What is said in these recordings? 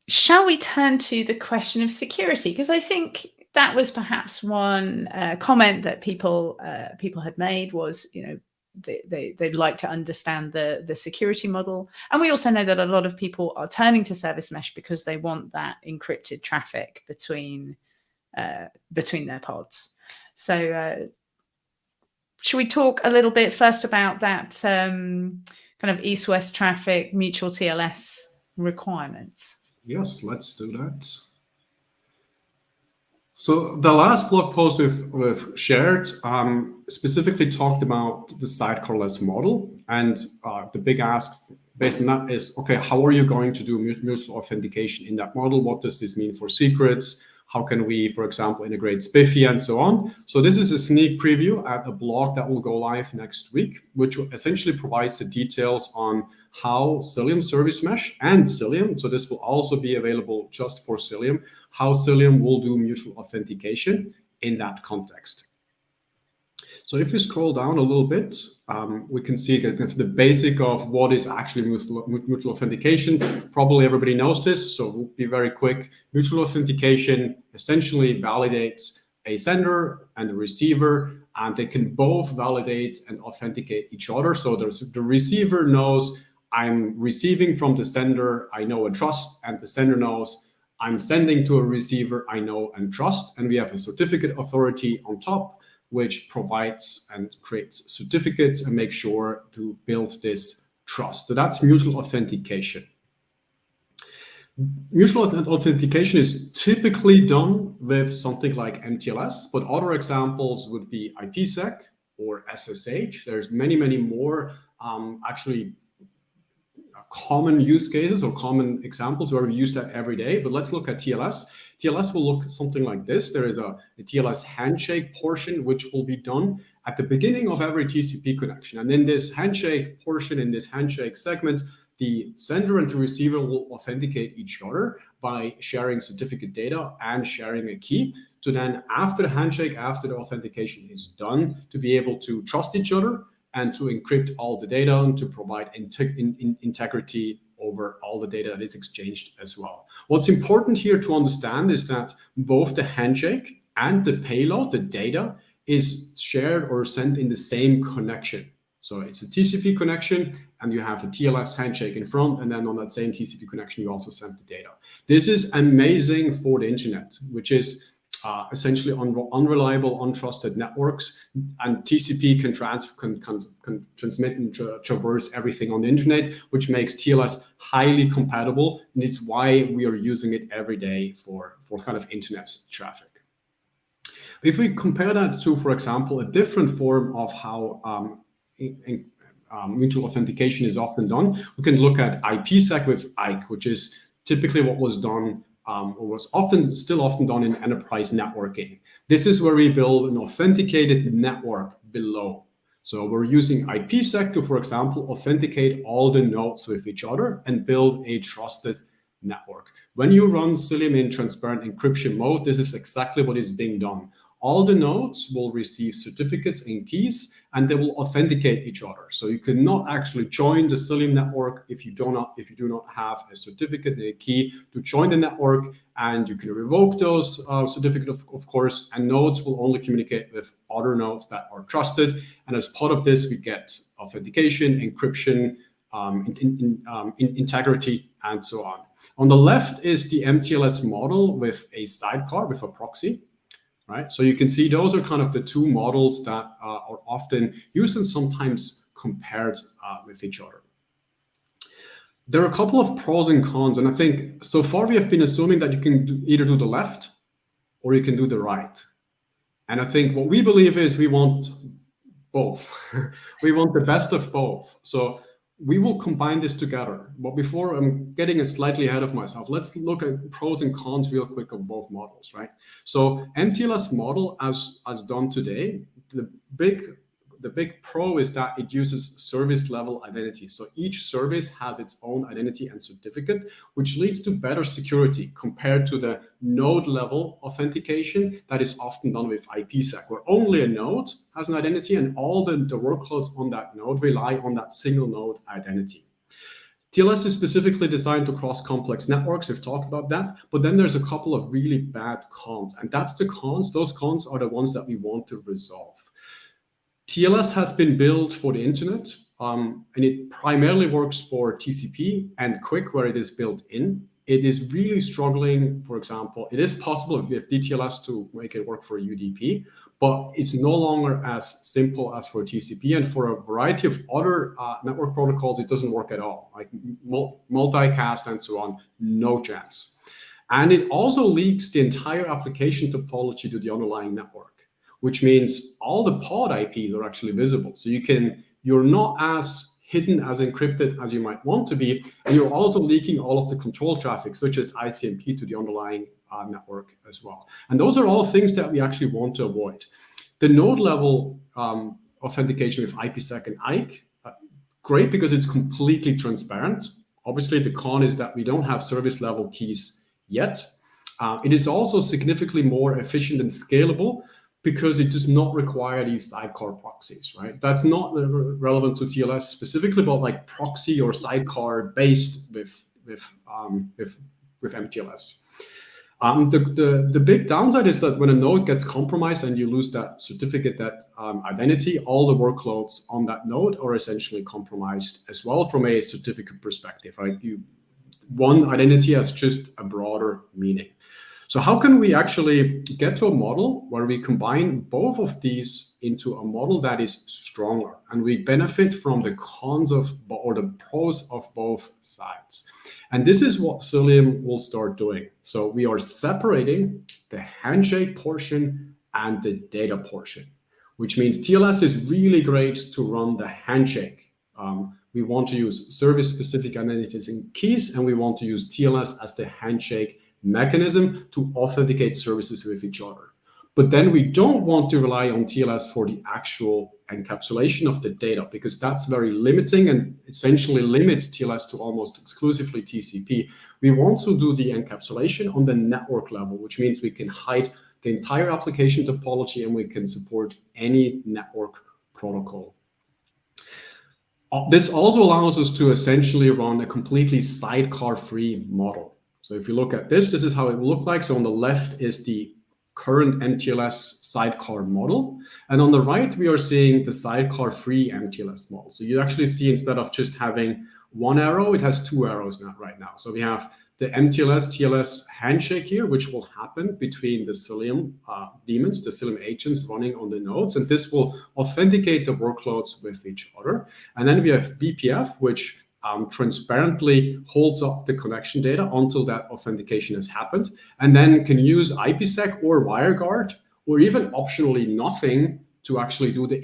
Shall we turn to the question of security? Because I think that was perhaps one comment that people had made was, they'd like to understand the security model. And we also know that a lot of people are turning to Service Mesh because they want that encrypted traffic between their pods. So should we talk a little bit first about that kind of east-west traffic, mutual TLS requirements? Yes, let's do that. So the last blog post we've shared specifically talked about the sidecarless model, and the big ask based on that is, okay, how are you going to do mutual authentication in that model? What does this mean for secrets? How can we, for example, integrate SPIFFE and so on? So this is a sneak preview at a blog that will go live next week, which essentially provides the details on how Cilium Service Mesh and Cilium, so this will also be available just for Cilium, how Cilium will do mutual authentication in that context. So if we scroll down a little bit, we can see the basic of what is actually mutual authentication. Probably everybody knows this, so we'll be very quick. Mutual authentication essentially validates a sender and a receiver, and they can both validate and authenticate each other. So the receiver knows I'm receiving from the sender, I know and trust, and the sender knows I'm sending to a receiver, I know and trust, and we have a certificate authority on top, which provides and creates certificates and makes sure to build this trust. So that's mutual authentication. Mutual authentication is typically done with something like MTLS, but other examples would be Ipsec or SSH. There's many, many more actually common use cases or common examples where we use that every day. But let's look at TLS. TLS will look something like this. There is a TLS handshake portion, which will be done at the beginning of every TCP connection. And in this handshake portion, in this handshake segment, the sender and the receiver will authenticate each other by sharing certificate data and sharing a key. So then after the handshake, after the authentication is done, to be able to trust each other and to encrypt all the data and to provide integrity over all the data that is exchanged as well. What's important here to understand is that both the handshake and the payload, the data, is shared or sent in the same connection. So it's a TCP connection, and you have a TLS handshake in front, and then on that same TCP connection, you also send the data. This is amazing for the internet, which is essentially unreliable, untrusted networks, and TCP can transmit and traverse everything on the internet, which makes TLS highly compatible, and it's why we are using it every day for kind of internet traffic. If we compare that to, for example, a different form of how mutual authentication is often done, we can look at IPsec with eCHO, which is typically what was done or was still often done in enterprise networking. This is where we build an authenticated network below. So we're using IPsec to, for example, authenticate all the nodes with each other and build a trusted network. When you run Cilium in transparent encryption mode, this is exactly what is being done. All the nodes will receive certificates and keys, and they will authenticate each other. So you cannot actually join the Cilium network if you do not have a certificate and a key to join the network, and you can revoke those certificates, of course, and nodes will only communicate with other nodes that are trusted. And as part of this, we get authentication, encryption, integrity, and so on. On the left is the MTLS model with a sidecar, with a proxy. Right, so you can see those are kind of the two models that are often used and sometimes compared with each other. There are a couple of pros and cons, and I think so far we have been assuming that you can either do the left or you can do the right. And I think what we believe is we want both. We want the best of both. So we will combine this together. But before I'm getting slightly ahead of myself, let's look at pros and cons real quick of both models, right? So MTLS model as done today, the big pro is that it uses service level identity. So each service has its own identity and certificate, which leads to better security compared to the node level authentication that is often done with IPsec, where only a node has an identity and all the workloads on that node rely on that single node identity. TLS is specifically designed to cross complex networks. We've talked about that, but then there's a couple of really bad cons, and that's the cons. Those cons are the ones that we want to resolve. TLS has been built for the internet, and it primarily works for TCP and QUIC, where it is built in. It is really struggling. For example, it is possible with DTLS to make it work for UDP, but it's no longer as simple as for TCP, and for a variety of other network protocols, it doesn't work at all, like multicast and so on, no chance. And it also leaks the entire application topology to the underlying network, which means all the pod IPs are actually visible. So you're not as hidden as encrypted as you might want to be, and you're also leaking all of the control traffic, such as ICMP, to the underlying network as well. And those are all things that we actually want to avoid. The node level authentication with IPsec and IKE, great because it's completely transparent. Obviously, the con is that we don't have service level keys yet. It is also significantly more efficient and scalable because it does not require these sidecar proxies, right? That's not relevant to TLS specifically, but like proxy or sidecar based with MTLS. The big downside is that when a node gets compromised and you lose that certificate, that identity, all the workloads on that node are essentially compromised as well from a certificate perspective, right? One identity has just a broader meaning. So how can we actually get to a model where we combine both of these into a model that is stronger and we benefit from the cons or the pros of both sides? And this is what Cilium will start doing. So we are separating the handshake portion and the data portion, which means TLS is really great to run the handshake. We want to use service-specific identities and keys, and we want to use TLS as the handshake mechanism to authenticate services with each other. But then we don't want to rely on TLS for the actual encapsulation of the data, because that's very limiting and essentially limits TLS to almost exclusively TCP. We want to do the encapsulation on the network level, which means we can hide the entire application topology and we can support any network protocol. This also allows us to essentially run a completely sidecar-free model. So if you look at this is how it will look like. So on the left is the current MTLS sidecar model. And on the right, we are seeing the sidecar-free MTLS model. So you actually see, instead of just having one arrow, it has two arrows right now. So we have the MTLS TLS handshake here, which will happen between the Cilium daemons, the Cilium agents running on the nodes. And this will authenticate the workloads with each other. And then we have BPF, which transparently holds up the connection data until that authentication has happened, and then can use IPsec or WireGuard, or even optionally nothing, to actually do the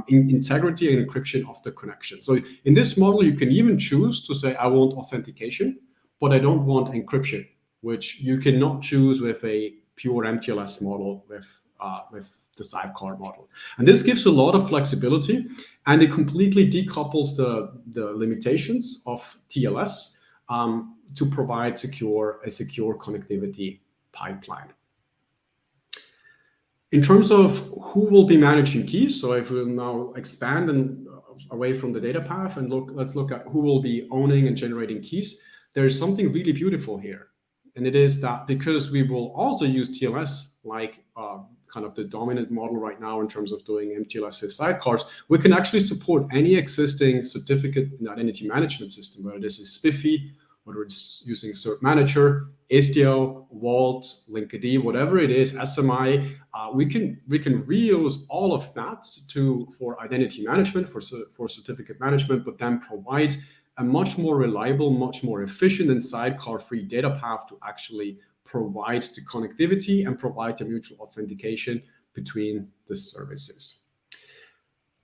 integrity and encryption of the connection. So in this model, you can even choose to say, I want authentication, but I don't want encryption, which you cannot choose with a pure MTLS model with the sidecar model. And this gives a lot of flexibility, and it completely decouples the limitations of TLS to provide a secure connectivity pipeline. In terms of who will be managing keys, so if we now expand and away from the data path and let's look at who will be owning and generating keys, there's something really beautiful here. And it is that because we will also use TLS like kind of the dominant model right now in terms of doing MTLS with sidecars, we can actually support any existing certificate and identity management system, whether this is SPIFFE, whether it's using Cert Manager, Istio, Vault, Linkerd, whatever it is, SMI. We can reuse all of that for identity management, for certificate management, but then provide a much more reliable, much more efficient and sidecar-free data path to actually provide the connectivity and provide the mutual authentication between the services.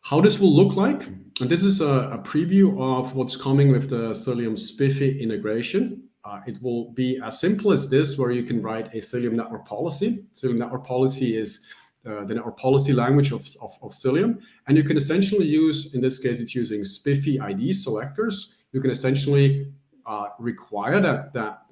How this will look like, and this is a preview of what's coming with the Cilium SPIFFE integration. It will be as simple as this, where you can write a Cilium network policy. Cilium network policy is the network policy language of Cilium, and you can essentially use, in this case, it's using SPIFFE ID selectors. You can essentially require that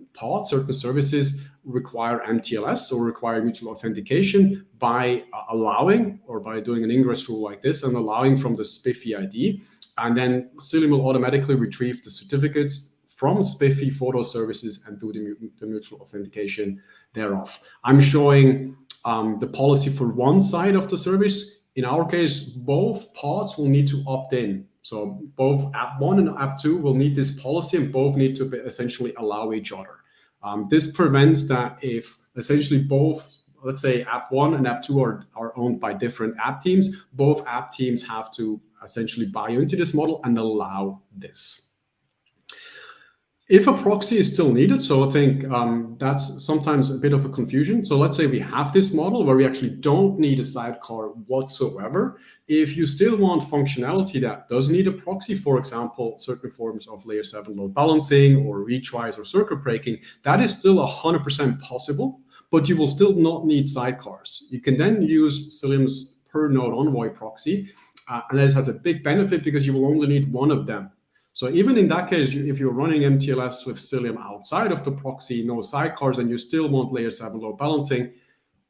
certain services require MTLS or require mutual authentication by allowing, or by doing an ingress rule like this and allowing from the SPIFFE ID and then Cilium will automatically retrieve the certificates from SPIFFE photo services and do the mutual authentication thereof. I'm showing the policy for one side of the service. In our case, both parts will need to opt in. So both app 1 and app 2 will need this policy, and both need to essentially allow each other. This prevents that if essentially both, let's say app 1 and app 2 are owned by different app teams, both app teams have to essentially buy into this model and allow this. If a proxy is still needed, so I think that's sometimes a bit of a confusion. So let's say we have this model where we actually don't need a sidecar whatsoever. If you still want functionality that does need a proxy, for example, certain forms of layer 7 load balancing or retries or circuit breaking, that is still 100% possible, but you will still not need sidecars. You can then use Cilium's per node envoy proxy, and this has a big benefit because you will only need one of them. So even in that case, if you're running MTLS with Cilium outside of the proxy, no sidecars, and you still want layer 7 load balancing,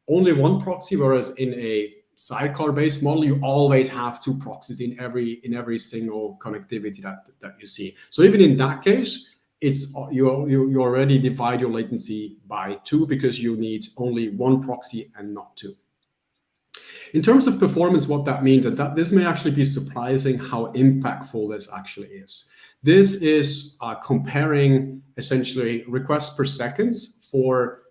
only one proxy, whereas in a sidecar-based model, you always have two proxies in every single connectivity that you see. So even in that case, it's you already divide your latency by 2 because you need only one proxy and not 2. In terms of performance, what that means, and that this may actually be surprising how impactful this actually is. This is comparing essentially requests per seconds for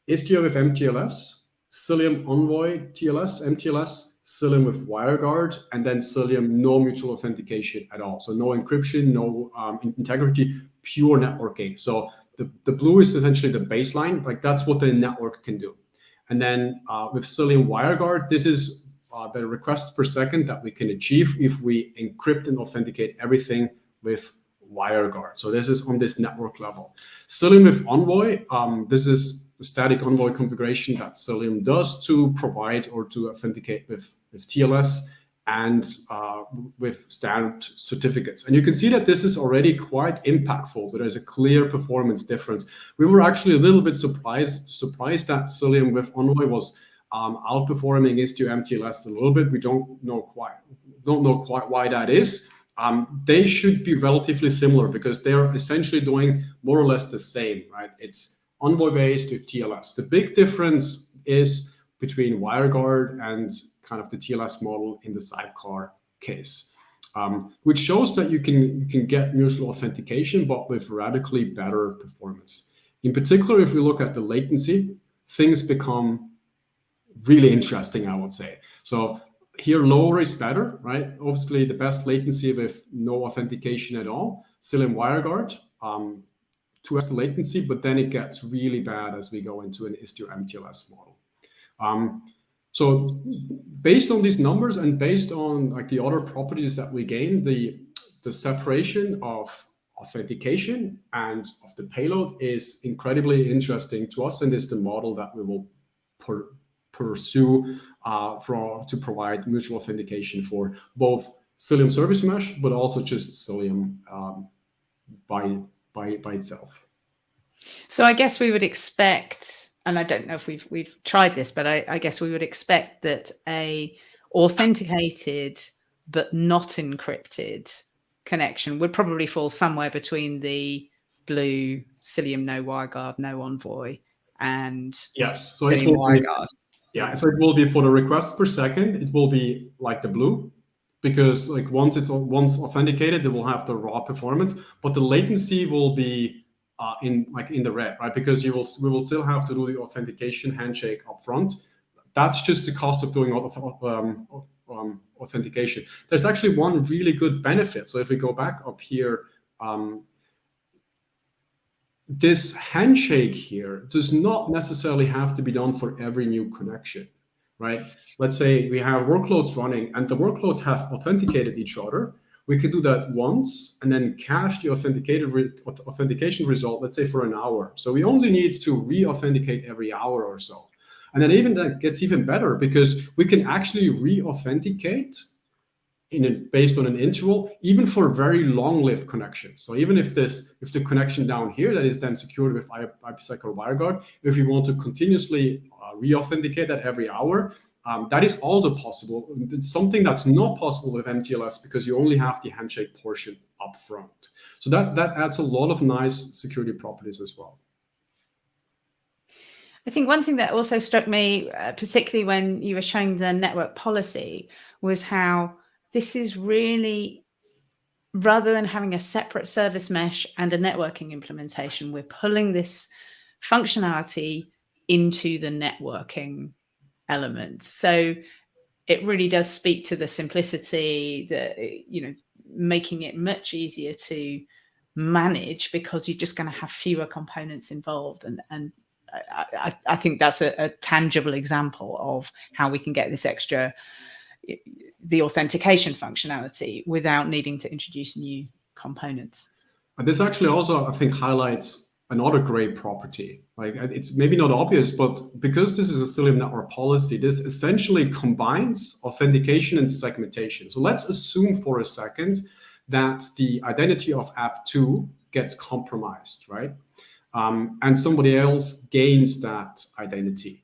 Istio with MTLS, Cilium Envoy TLS, MTLS, Cilium with WireGuard, and then Cilium no mutual authentication at all. So no encryption, no integrity, pure networking. So the blue is essentially the baseline, like that's what the network can do. And then with Cilium WireGuard, this is the requests per second that we can achieve if we encrypt and authenticate everything with WireGuard. So this is on this network level. Cilium with Envoy, this is the static Envoy configuration that Cilium does to provide or to authenticate with TLS and with standard certificates. And you can see that this is already quite impactful. So there's a clear performance difference. We were actually a little bit surprised that Cilium with Envoy was outperforming Istio MTLS a little bit. We don't know quite why that is. They should be relatively similar because they're essentially doing more or less the same, right? It's Envoy based with TLS. The big difference is between WireGuard and kind of the TLS model in the sidecar case, which shows that you can get mutual authentication, but with radically better performance. In particular, if we look at the latency, things become really interesting, I would say. So here, lower is better, right? Obviously, the best latency with no authentication at all. Cilium WireGuard, 2x the latency, but then it gets really bad as we go into an Istio MTLS model. So based on these numbers and based on like the other properties that we gain, the separation of authentication and of the payload is incredibly interesting to us, and is the model that we will pursue to provide mutual authentication for both Cilium Service Mesh, but also just Cilium by itself. So I guess we would expect, and I don't know if we've tried this, but I guess we would expect that a authenticated but not encrypted connection would probably fall somewhere between the blue Cilium no WireGuard, no Envoy, and yes, so Cilium WireGuard. Yeah, so it will be for the requests per second, it will be like the blue, because like once authenticated, it will have the raw performance, but the latency will be in the red, right? Because we will still have to do the authentication handshake up front. That's just the cost of doing authentication. There's actually one really good benefit. So if we go back up here, this handshake here does not necessarily have to be done for every new connection, right? Let's say we have workloads running and the workloads have authenticated each other. We could do that once and then cache the authentication result, let's say for an hour. So we only need to re-authenticate every hour or so. And then even that gets even better because we can actually re-authenticate based on an interval, even for very long-lived connections. So even if the connection down here that is then secured with Ipsec or WireGuard, if we want to continuously re-authenticate that every hour, that is also possible. It's something that's not possible with MTLS because you only have the handshake portion up front. So that adds a lot of nice security properties as well. I think one thing that also struck me, particularly when you were showing the network policy, was how this is really, rather than having a separate service mesh and a networking implementation, we're pulling this functionality into the networking element. So it really does speak to the simplicity, making it much easier to manage because you're just going to have fewer components involved. And I think that's a tangible example of how we can get this extra, the authentication functionality without needing to introduce new components. And this actually also, I think, highlights another great property. Like, it's maybe not obvious, but because this is a Cilium network policy, this essentially combines authentication and segmentation. So let's assume for a second that the identity of app 2 gets compromised, right? And somebody else gains that identity.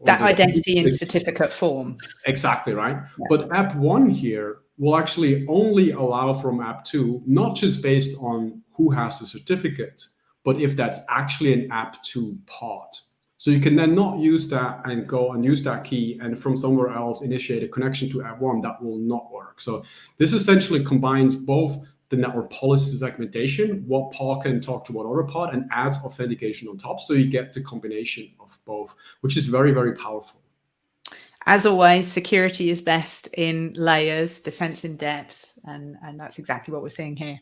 That identity in certificate form. Exactly, right? Yeah. But app 1 here will actually only allow from app 2, not just based on who has the certificate, but if that's actually an app 2 pod. So you can then not use that and go and use that key and from somewhere else initiate a connection to app 1. That will not work. So this essentially combines both the network policy segmentation, what pod can talk to what other pod, and adds authentication on top. So you get the combination of both, which is very, very powerful. As always, security is best in layers, defense in depth, and that's exactly what we're seeing here.